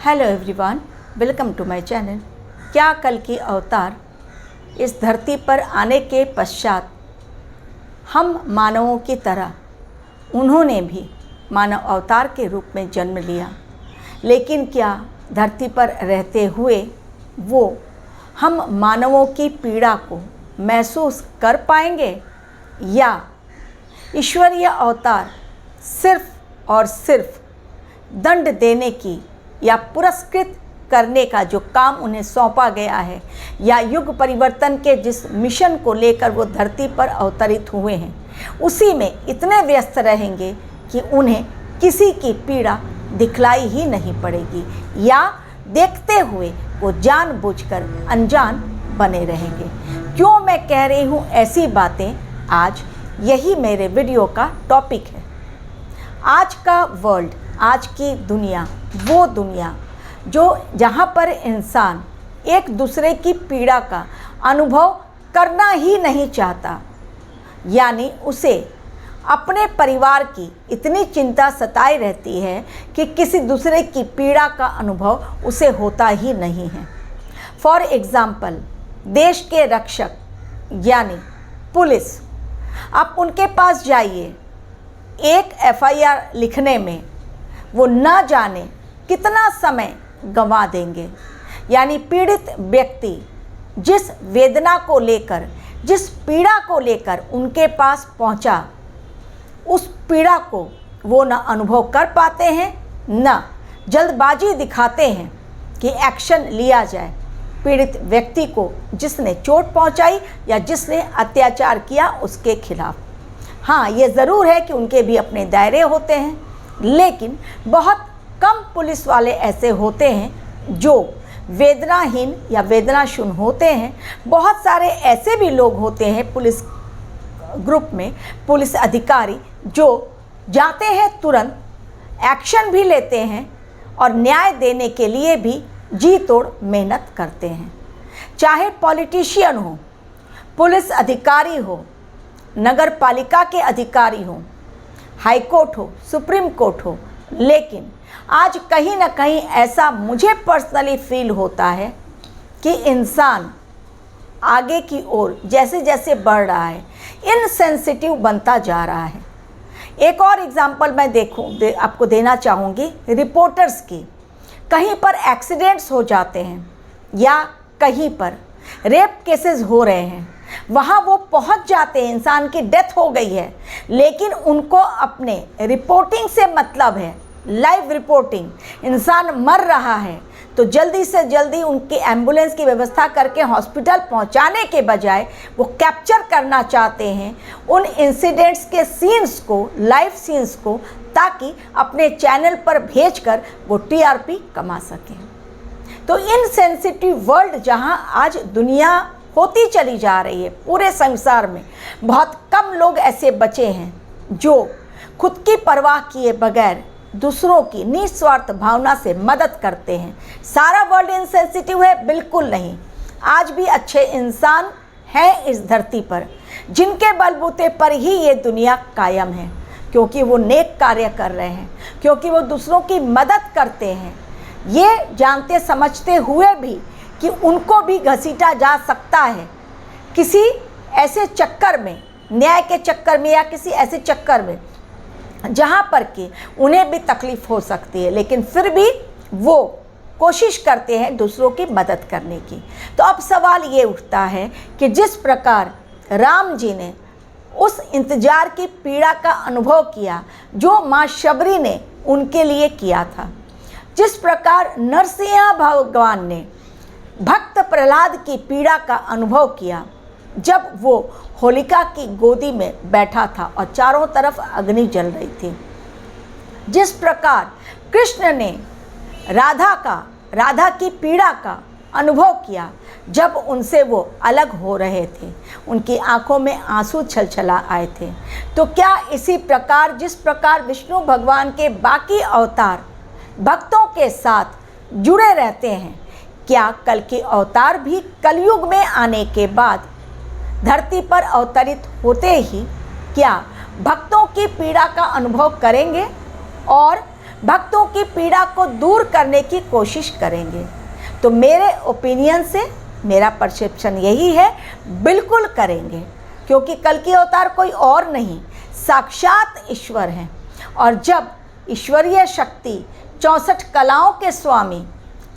Hello everyone, welcome to my channel. क्या कल की अवतार इस धरती पर आने के पश्चात हम मानवों की तरह उन्होंने भी मानव अवतार के रूप में जन्म लिया, लेकिन क्या धरती पर रहते हुए वो हम मानवों की पीड़ा को महसूस कर पाएंगे, या ईश्वरीय अवतार सिर्फ और सिर्फ दंड देने की या पुरस्कृत करने का जो काम उन्हें सौंपा गया है, या युग परिवर्तन के जिस मिशन को लेकर वो धरती पर अवतरित हुए हैं उसी में इतने व्यस्त रहेंगे कि उन्हें किसी की पीड़ा दिखलाई ही नहीं पड़ेगी, या देखते हुए वो जानबूझकर अनजान बने रहेंगे। क्यों मैं कह रही हूँ ऐसी बातें, आज यही मेरे वीडियो का टॉपिक है। आज का वर्ल्ड, आज की दुनिया, वो दुनिया जो जहाँ पर इंसान एक दूसरे की पीड़ा का अनुभव करना ही नहीं चाहता, यानी उसे अपने परिवार की इतनी चिंता सताई रहती है कि किसी दूसरे की पीड़ा का अनुभव उसे होता ही नहीं है। फॉर एग्ज़ाम्पल, देश के रक्षक यानी पुलिस, आप उनके पास जाइए, एक FIR लिखने में वो न जाने कितना समय गंवा देंगे। यानी पीड़ित व्यक्ति जिस वेदना को लेकर, जिस पीड़ा को लेकर उनके पास पहुंचा, उस पीड़ा को वो न अनुभव कर पाते हैं, न जल्दबाजी दिखाते हैं कि एक्शन लिया जाए पीड़ित व्यक्ति को जिसने चोट पहुंचाई या जिसने अत्याचार किया उसके खिलाफ। हाँ, ये ज़रूर है कि उनके भी अपने दायरे होते हैं, लेकिन बहुत कम पुलिस वाले ऐसे होते हैं जो वेदनाहीन या वेदनाशून्य होते हैं। बहुत सारे ऐसे भी लोग होते हैं पुलिस ग्रुप में, पुलिस अधिकारी जो जाते हैं, तुरंत एक्शन भी लेते हैं और न्याय देने के लिए भी जी तोड़ मेहनत करते हैं। चाहे पॉलिटिशियन हो, पुलिस अधिकारी हो, नगर पालिका के अधिकारी हो, हाई कोर्ट हो, सुप्रीम कोर्ट हो, लेकिन आज कहीं ना कहीं ऐसा मुझे पर्सनली फील होता है कि इंसान आगे की ओर जैसे जैसे बढ़ रहा है, इनसेंसिटिव बनता जा रहा है। एक और एग्जांपल मैं आपको देना चाहूँगी रिपोर्टर्स की। कहीं पर एक्सीडेंट्स हो जाते हैं या कहीं पर रेप केसेस हो रहे हैं, वहाँ वो पहुँच जाते हैं, इंसान की डेथ हो गई है, लेकिन उनको अपने रिपोर्टिंग से मतलब है, लाइव रिपोर्टिंग। इंसान मर रहा है तो जल्दी से जल्दी उनकी एम्बुलेंस की व्यवस्था करके हॉस्पिटल पहुंचाने के बजाय वो कैप्चर करना चाहते हैं उन इंसिडेंट्स के सीन्स को, लाइव सीन्स को, ताकि अपने चैनल पर भेजकर वो TRP कमा सकें। तो इनसेंसिटिव वर्ल्ड जहां आज दुनिया होती चली जा रही है, पूरे संसार में बहुत कम लोग ऐसे बचे हैं जो खुद की परवाह किए बगैर दूसरों की निस्वार्थ भावना से मदद करते हैं। सारा वर्ल्ड इनसेंसिटिव है? बिल्कुल नहीं। आज भी अच्छे इंसान हैं इस धरती पर, जिनके बलबूते पर ही ये दुनिया कायम है, क्योंकि वो नेक कार्य कर रहे हैं, क्योंकि वो दूसरों की मदद करते हैं, ये जानते समझते हुए भी कि उनको भी घसीटा जा सकता है किसी ऐसे चक्कर में, न्याय के चक्कर में, या किसी ऐसे चक्कर में जहाँ पर कि उन्हें भी तकलीफ़ हो सकती है, लेकिन फिर भी वो कोशिश करते हैं दूसरों की मदद करने की। तो अब सवाल ये उठता है कि जिस प्रकार राम जी ने उस इंतज़ार की पीड़ा का अनुभव किया जो माँ शबरी ने उनके लिए किया था, जिस प्रकार नरसिंह भगवान ने भक्त प्रहलाद की पीड़ा का अनुभव किया जब वो होलिका की गोदी में बैठा था और चारों तरफ अग्नि जल रही थी, जिस प्रकार कृष्ण ने राधा की पीड़ा का अनुभव किया जब उनसे वो अलग हो रहे थे, उनकी आंखों में आंसू छलछला आए थे, तो क्या इसी प्रकार जिस प्रकार विष्णु भगवान के बाकी अवतार भक्तों के साथ जुड़े रहते हैं, क्या कल के अवतार भी कलयुग में आने के बाद धरती पर अवतरित होते ही क्या भक्तों की पीड़ा का अनुभव करेंगे और भक्तों की पीड़ा को दूर करने की कोशिश करेंगे। तो मेरे ओपिनियन से मेरा परसेप्शन यही है, बिल्कुल करेंगे, क्योंकि कल्कि अवतार कोई और नहीं, साक्षात ईश्वर हैं। और जब ईश्वरीय शक्ति 64 कलाओं के स्वामी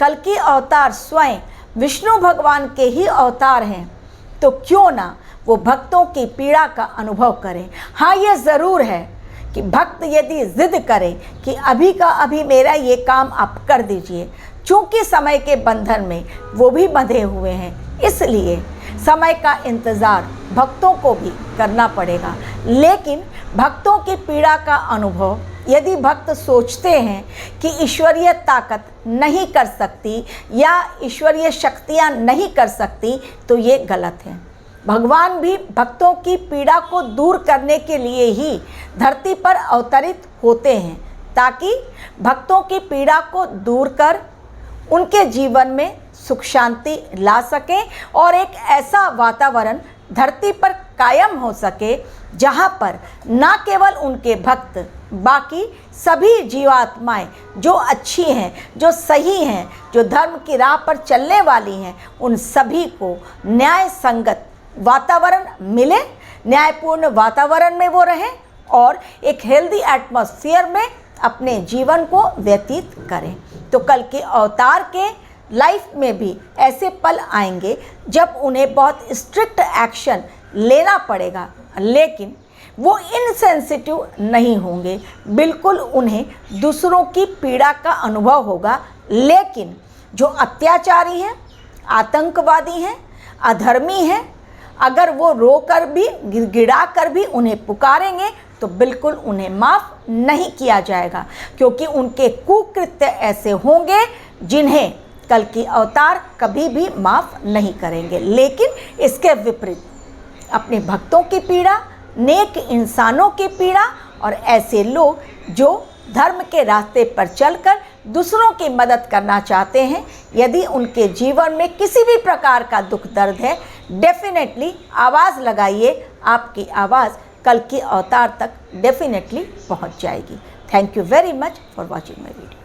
कल्कि अवतार स्वयं विष्णु भगवान के ही अवतार हैं, तो क्यों ना वो भक्तों की पीड़ा का अनुभव करें। हाँ, ये ज़रूर है कि भक्त यदि जिद करे कि अभी का अभी मेरा ये काम आप कर दीजिए, चूँकि समय के बंधन में वो भी बंधे हुए हैं, इसलिए समय का इंतज़ार भक्तों को भी करना पड़ेगा। लेकिन भक्तों की पीड़ा का अनुभव यदि भक्त सोचते हैं कि ईश्वरीय ताकत नहीं कर सकती या ईश्वरीय शक्तियाँ नहीं कर सकती, तो ये गलत है। भगवान भी भक्तों की पीड़ा को दूर करने के लिए ही धरती पर अवतरित होते हैं, ताकि भक्तों की पीड़ा को दूर कर उनके जीवन में सुख शांति ला सकें और एक ऐसा वातावरण धरती पर कायम हो सके जहां पर न केवल उनके भक्त, बाकी सभी जीवात्माएं जो अच्छी हैं, जो सही हैं, जो धर्म की राह पर चलने वाली हैं, उन सभी को न्याय संगत वातावरण मिले, न्यायपूर्ण वातावरण में वो रहें और एक हेल्दी एटमॉस्फेयर में अपने जीवन को व्यतीत करें। तो कल्कि अवतार के लाइफ में भी ऐसे पल आएंगे जब उन्हें बहुत स्ट्रिक्ट एक्शन लेना पड़ेगा, लेकिन वो इनसेंसिटिव नहीं होंगे। बिल्कुल उन्हें दूसरों की पीड़ा का अनुभव होगा, लेकिन जो अत्याचारी हैं, आतंकवादी हैं, अधर्मी हैं, अगर वो रोकर भी, गिड़गिड़ा कर भी उन्हें पुकारेंगे तो बिल्कुल उन्हें माफ़ नहीं किया जाएगा, क्योंकि उनके कुकृत्य ऐसे होंगे जिन्हें कल्कि अवतार कभी भी माफ़ नहीं करेंगे। लेकिन इसके विपरीत अपने भक्तों की पीड़ा, नेक इंसानों की पीड़ा और ऐसे लोग जो धर्म के रास्ते पर चलकर दूसरों की मदद करना चाहते हैं, यदि उनके जीवन में किसी भी प्रकार का दुख दर्द है, डेफिनेटली आवाज़ लगाइए। आपकी आवाज़ कल्कि अवतार तक डेफिनेटली पहुंच जाएगी। Thank you very much for watching my video.